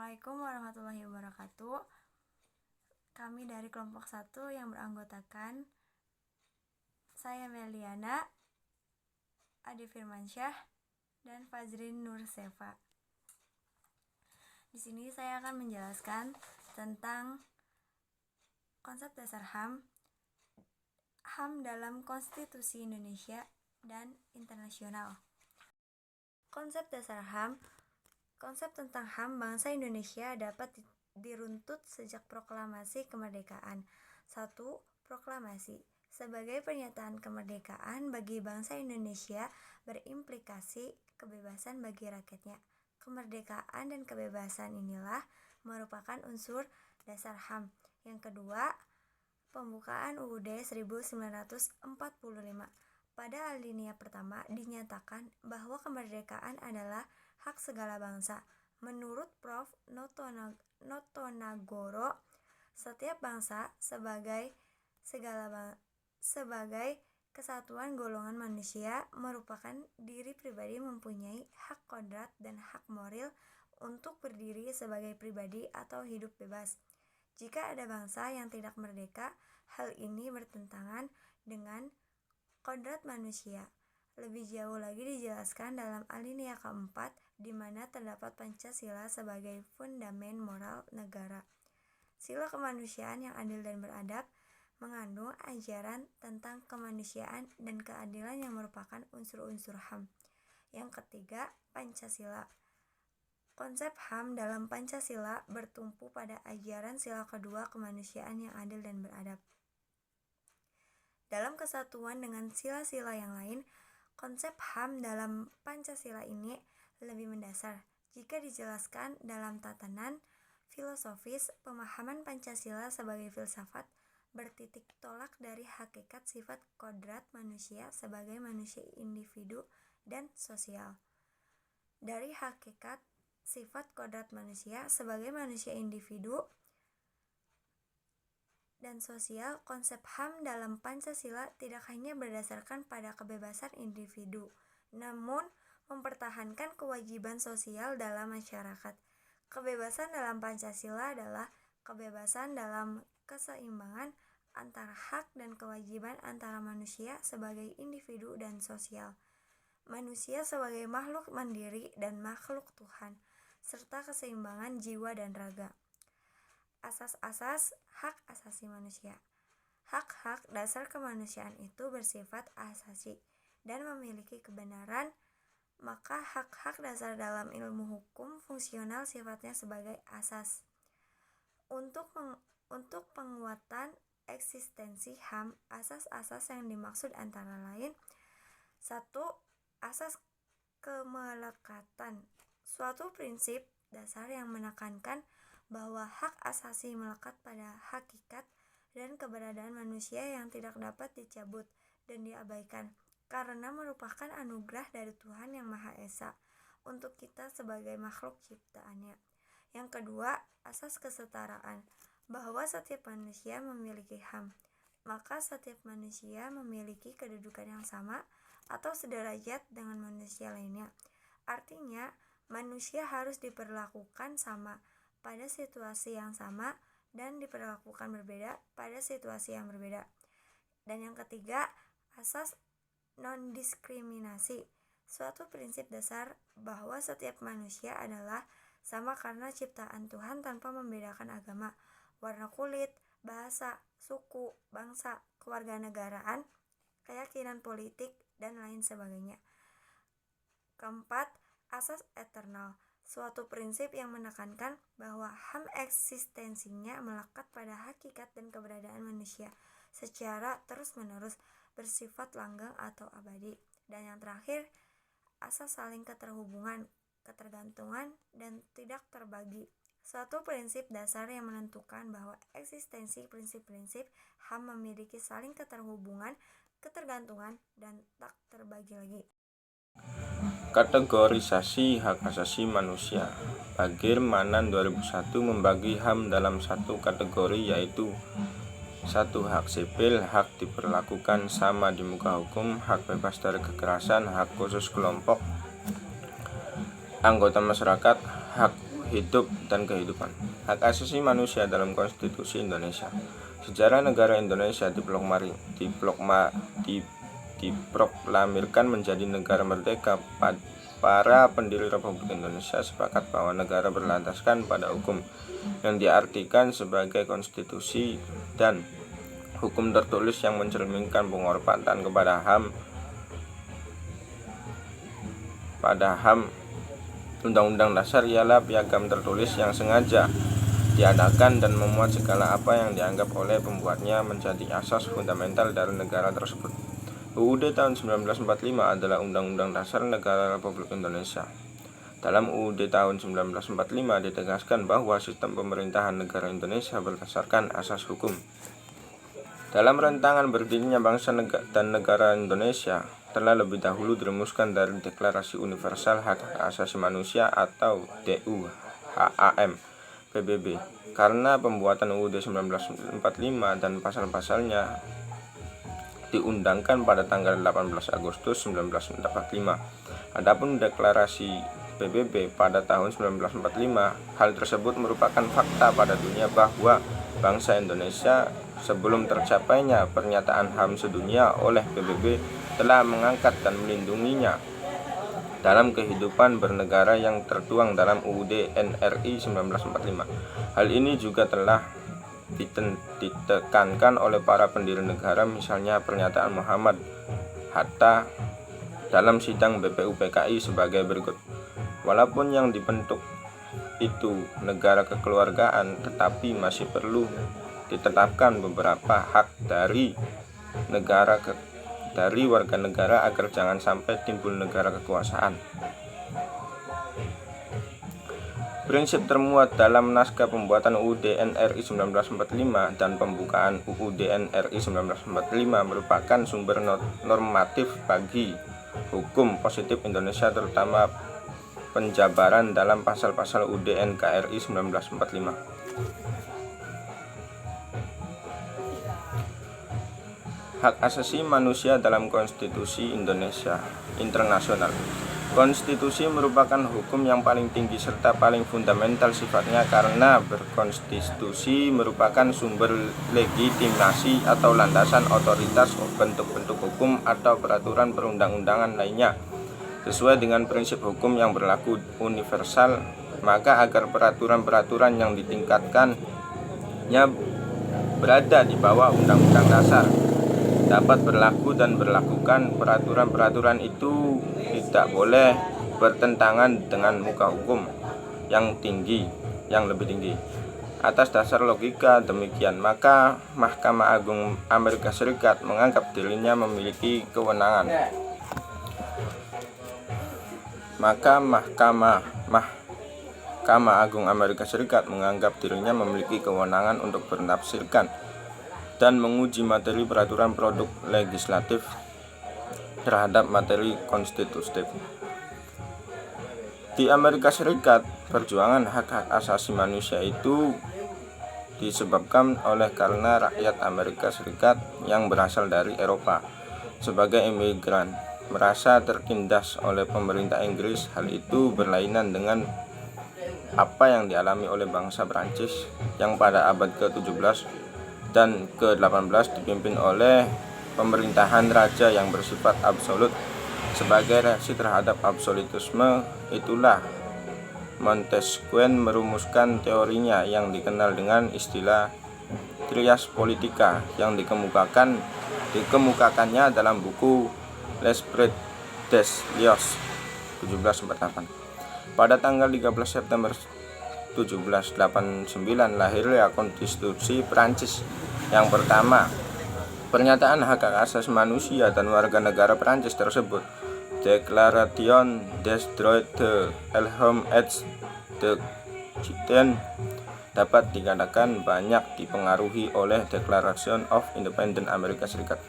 Assalamualaikum warahmatullahi wabarakatuh. Kami dari kelompok 1 yang beranggotakan saya Meliana, Adi Firmansyah, dan Fazrin Nursefa. Di sini saya akan menjelaskan tentang konsep dasar HAM dalam Konstitusi Indonesia dan internasional. Konsep dasar HAM. Konsep tentang HAM bangsa Indonesia dapat diruntut sejak proklamasi kemerdekaan. 1. Proklamasi sebagai pernyataan kemerdekaan bagi bangsa Indonesia berimplikasi kebebasan bagi rakyatnya. Kemerdekaan dan kebebasan inilah merupakan unsur dasar HAM. Yang kedua, pembukaan UUD 1945. Pada alinea pertama dinyatakan bahwa kemerdekaan adalah hak segala bangsa. Menurut Prof. Notonagoro, setiap bangsa sebagai kesatuan golongan manusia merupakan diri pribadi mempunyai hak kodrat dan hak moral untuk berdiri sebagai pribadi atau hidup bebas. Jika ada bangsa yang tidak merdeka, hal ini bertentangan dengan kodrat manusia. Lebih jauh lagi dijelaskan dalam alinea keempat, di mana terdapat Pancasila sebagai fundamen moral negara. Sila kemanusiaan yang adil dan beradab mengandung ajaran tentang kemanusiaan dan keadilan yang merupakan unsur-unsur HAM. Yang ketiga, Pancasila. Konsep HAM dalam Pancasila bertumpu pada ajaran sila kedua kemanusiaan yang adil dan beradab. Dalam kesatuan dengan sila-sila yang lain, konsep HAM dalam Pancasila ini lebih mendasar. Jika dijelaskan dalam tatanan filosofis, pemahaman Pancasila sebagai filsafat bertitik tolak dari hakikat sifat kodrat manusia sebagai manusia individu dan sosial. Dari hakikat sifat kodrat manusia sebagai manusia individu dan sosial, konsep HAM dalam Pancasila tidak hanya berdasarkan pada kebebasan individu, namun mempertahankan kewajiban sosial dalam masyarakat. Kebebasan dalam Pancasila adalah kebebasan dalam keseimbangan antara hak dan kewajiban antara manusia sebagai individu dan sosial, manusia sebagai makhluk mandiri dan makhluk Tuhan, serta keseimbangan jiwa dan raga. Asas-asas hak asasi manusia. Hak-hak dasar kemanusiaan itu bersifat asasi dan memiliki kebenaran, maka hak-hak dasar dalam ilmu hukum fungsional sifatnya sebagai asas. Untuk penguatan eksistensi HAM, asas-asas yang dimaksud antara lain: 1. Asas kemelekatan, suatu prinsip dasar yang menekankan bahwa hak asasi melekat pada hakikat dan keberadaan manusia yang tidak dapat dicabut dan diabaikan, karena merupakan anugerah dari Tuhan Yang Maha Esa untuk kita sebagai makhluk ciptaannya. Yang kedua, asas kesetaraan, bahwa setiap manusia memiliki HAM, maka setiap manusia memiliki kedudukan yang sama atau sederajat dengan manusia lainnya. Artinya, manusia harus diperlakukan sama pada situasi yang sama dan diperlakukan berbeda pada situasi yang berbeda. Dan yang ketiga, asas non-diskriminasi, suatu prinsip dasar bahwa setiap manusia adalah sama karena ciptaan Tuhan tanpa membedakan agama, warna kulit, bahasa, suku, bangsa, kewarganegaraan, keyakinan politik, dan lain sebagainya. Keempat, asas eternal, suatu prinsip yang menekankan bahwa HAM eksistensinya melekat pada hakikat dan keberadaan manusia secara terus-menerus, bersifat langgeng atau abadi. Dan yang terakhir, asas saling keterhubungan, ketergantungan, dan tidak terbagi, suatu prinsip dasar yang menentukan bahwa eksistensi prinsip-prinsip HAM memiliki saling keterhubungan, ketergantungan, dan tak terbagi lagi. Kategorisasi hak asasi manusia. Bagirmanan 2001 membagi HAM dalam satu kategori, yaitu 1. Hak sipil, hak diperlakukan sama di muka hukum, hak bebas dari kekerasan, hak khusus kelompok anggota masyarakat, hak hidup dan kehidupan. Hak asasi manusia dalam Konstitusi Indonesia. Sejarah negara Indonesia diproklamirkan menjadi negara merdeka. Para pendiri Republik Indonesia sepakat bahwa negara berlandaskan pada hukum yang diartikan sebagai konstitusi dan hukum tertulis yang mencerminkan penghormatan kepada HAM. Undang-Undang Dasar ialah piagam tertulis yang sengaja diadakan dan memuat segala apa yang dianggap oleh pembuatnya menjadi asas fundamental dari negara tersebut. UUD tahun 1945 adalah Undang-Undang Dasar Negara Republik Indonesia. Dalam UUD tahun 1945 ditegaskan bahwa sistem pemerintahan negara Indonesia berdasarkan asas hukum. Dalam rentangan berdirinya bangsa dan negara Indonesia telah lebih dahulu dirumuskan dari Deklarasi Universal Hak Asasi Manusia atau DUHAM PBB. Karena pembuatan UUD 1945 dan pasal-pasalnya diundangkan pada tanggal 18 Agustus 1945. Adapun Deklarasi PBB pada tahun 1945, hal tersebut merupakan fakta pada dunia bahwa bangsa Indonesia sebelum tercapainya pernyataan HAM sedunia oleh PBB telah mengangkat dan melindunginya dalam kehidupan bernegara yang tertuang dalam UUD NRI 1945. Hal ini juga telah ditekankan oleh para pendiri negara, misalnya pernyataan Muhammad Hatta dalam sidang BPUPKI sebagai berikut. Walaupun yang dibentuk itu negara kekeluargaan, tetapi masih perlu ditetapkan beberapa hak dari warga negara agar jangan sampai timbul negara kekuasaan. Prinsip termuat dalam naskah pembuatan UUD NRI 1945 dan pembukaan UUD NRI 1945 merupakan sumber normatif bagi hukum positif Indonesia, terutama penjabaran dalam pasal-pasal UUD NKRI 1945. Hak asasi manusia dalam Konstitusi Indonesia Internasional. Konstitusi merupakan hukum yang paling tinggi serta paling fundamental sifatnya karena berkonstitusi merupakan sumber legitimasi atau landasan otoritas bentuk-bentuk hukum atau peraturan perundang-undangan lainnya. Sesuai dengan prinsip hukum yang berlaku universal, maka agar peraturan-peraturan yang ditingkatkannya berada di bawah Undang-Undang Dasar dapat berlaku dan berlakukan, peraturan-peraturan itu tidak boleh bertentangan dengan muka hukum yang lebih tinggi. Atas dasar logika demikian, maka Mahkamah Agung Amerika Serikat menganggap dirinya memiliki kewenangan. Maka Mahkamah Agung Amerika Serikat menganggap dirinya memiliki kewenangan untuk menafsirkan dan menguji materi peraturan produk legislatif terhadap materi konstitutif. Di Amerika Serikat, perjuangan hak-hak asasi manusia itu disebabkan karena rakyat Amerika Serikat yang berasal dari Eropa sebagai imigran merasa tertindas oleh pemerintah Inggris. Hal itu berlainan dengan apa yang dialami oleh bangsa Prancis yang pada abad ke-17 dan ke-18 dipimpin oleh pemerintahan raja yang bersifat absolut. Sebagai reaksi terhadap absolutisme itulah Montesquieu merumuskan teorinya yang dikenal dengan istilah trias politica yang dikemukakannya dalam buku L'Esprit des Lois 1748. Pada tanggal 13 September 1789 lahirnya Konstitusi Prancis yang pertama. Pernyataan hak asasi manusia dan warga negara Prancis tersebut, Déclaration des droits de l'homme et de citoyen, dapat dikatakan banyak dipengaruhi oleh Declaration of Independence Amerika Serikat,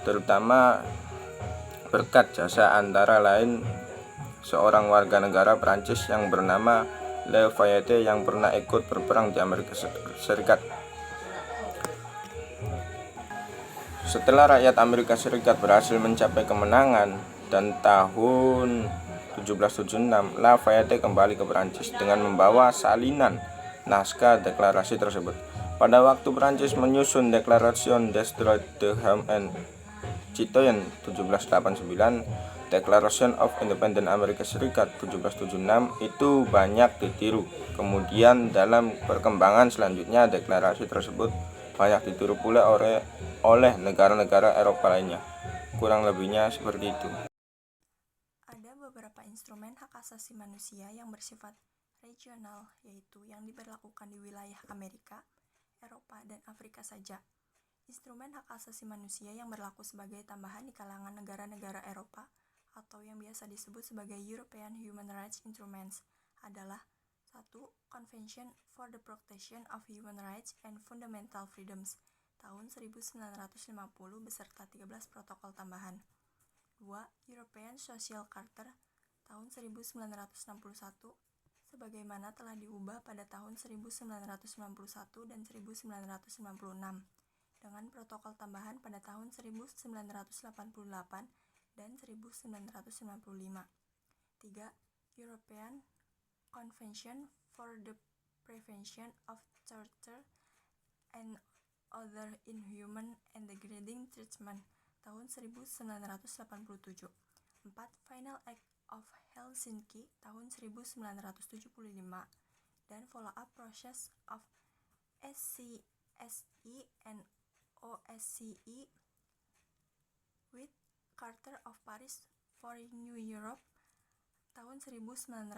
terutama berkat jasa antara lain seorang warga negara Prancis yang bernama Lafayette yang pernah ikut berperang di Amerika Serikat. Setelah rakyat Amerika Serikat berhasil mencapai kemenangan dan tahun 1776, Lafayette kembali ke Perancis dengan membawa salinan naskah deklarasi tersebut. Pada waktu Perancis menyusun Declaration des droits de l'homme et citoyen 1789, Declaration of Independence Amerika Serikat 1776 itu banyak ditiru. Kemudian dalam perkembangan selanjutnya deklarasi tersebut banyak ditiru pula oleh negara-negara Eropa lainnya. Kurang lebihnya seperti itu. Ada beberapa instrumen hak asasi manusia yang bersifat regional, yaitu yang diberlakukan di wilayah Amerika, Eropa, dan Afrika saja. Instrumen hak asasi manusia yang berlaku sebagai tambahan di kalangan negara-negara Eropa atau yang biasa disebut sebagai European Human Rights Instruments adalah 1. Convention for the Protection of Human Rights and Fundamental Freedoms tahun 1950 beserta 13 protokol tambahan. 2. European Social Charter tahun 1961 sebagaimana telah diubah pada tahun 1991 dan 1996 dengan protokol tambahan pada tahun 1988 dan 1995. 3. European Convention for the Prevention of Torture and Other Inhuman and Degrading Treatment tahun 1987. 4. Final Act of Helsinki tahun 1975 dan Follow-up Process of SCSE and OSCE with Charter of Paris for New Europe tahun 1990.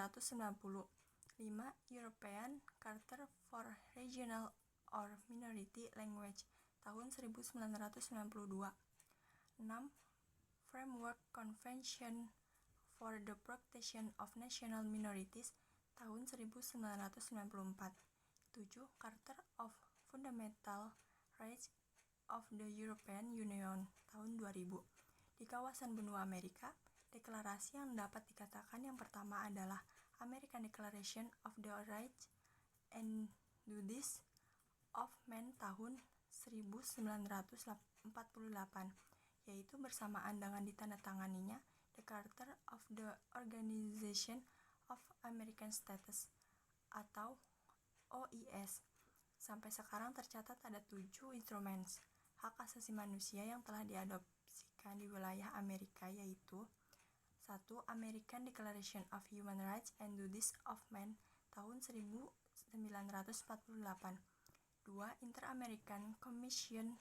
5. European Charter for Regional or Minority Language tahun 1992. 6. Framework Convention for the Protection of National Minorities tahun 1994. 7. Charter of Fundamental Rights of the European Union tahun 2000. Di kawasan benua Amerika, deklarasi yang dapat dikatakan yang pertama adalah American Declaration of the Rights and Duties of Man tahun 1948, yaitu bersamaan dengan ditandatanganinya The Charter of the Organization of American States atau OIS. Sampai sekarang tercatat ada 7 instrumen hak asasi manusia yang telah diadopsikan di wilayah Amerika, yaitu 1. American Declaration of Human Rights and Duties of Man tahun 1948. 2. Inter-American Commission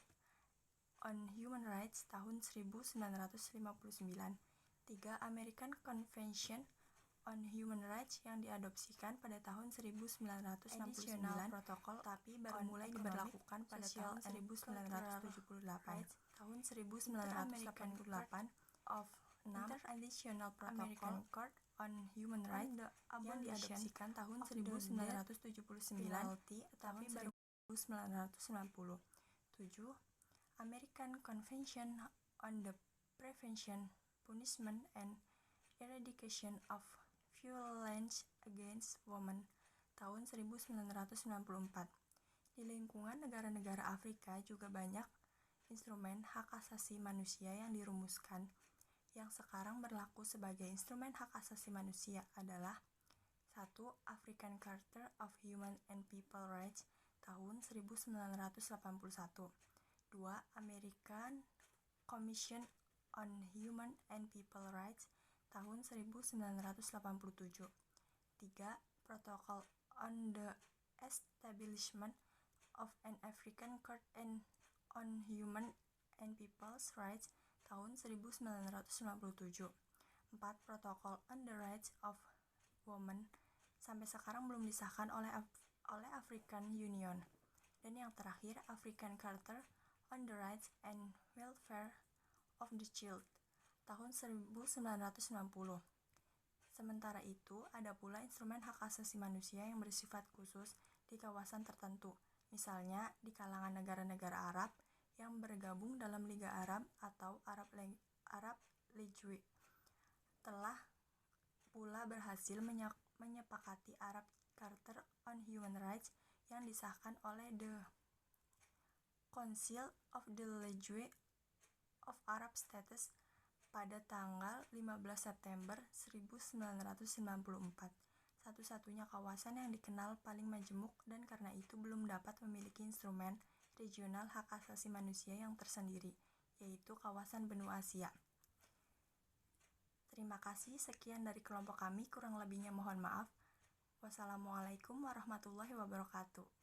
on Human Rights tahun 1959. 3. American Convention on Human Rights yang diadopsikan pada tahun 1969 protokol tapi baru mulai diberlakukan pada tahun 1978. Tahun 1988 of 6. Additional Protocol Court on Human Rights yang diadopsikan tahun 1979 tapi baru 1990. 7. American Convention on the Prevention, Punishment, and Eradication of Violence Against Women tahun 1994. Di lingkungan negara-negara Afrika juga banyak instrumen hak asasi manusia yang dirumuskan. Yang sekarang berlaku sebagai instrumen hak asasi manusia adalah 1. African Charter of Human and People Rights tahun 1981. 2. American Commission on Human and People Rights tahun 1987. 3. Protocol on the Establishment of an African Court on Human and People's Rights tahun 1997. 4. Protocol on the Rights of Women sampai sekarang belum disahkan oleh African Union. Dan yang terakhir, African Charter on the Rights and Welfare of the Child tahun 1960. Sementara itu, ada pula instrumen hak asasi manusia yang bersifat khusus di kawasan tertentu, misalnya di kalangan negara-negara Arab yang bergabung dalam Liga Arab atau Arab League. Telah pula berhasil menyepakati Arab Charter on Human Rights yang disahkan oleh The Council of the League of Arab States pada tanggal 15 September 1994. Satu-satunya kawasan yang dikenal paling majemuk dan karena itu belum dapat memiliki instrumen regional hak asasi manusia yang tersendiri, yaitu kawasan benua Asia. Terima kasih, sekian dari kelompok kami, kurang lebihnya mohon maaf. Wassalamualaikum warahmatullahi wabarakatuh.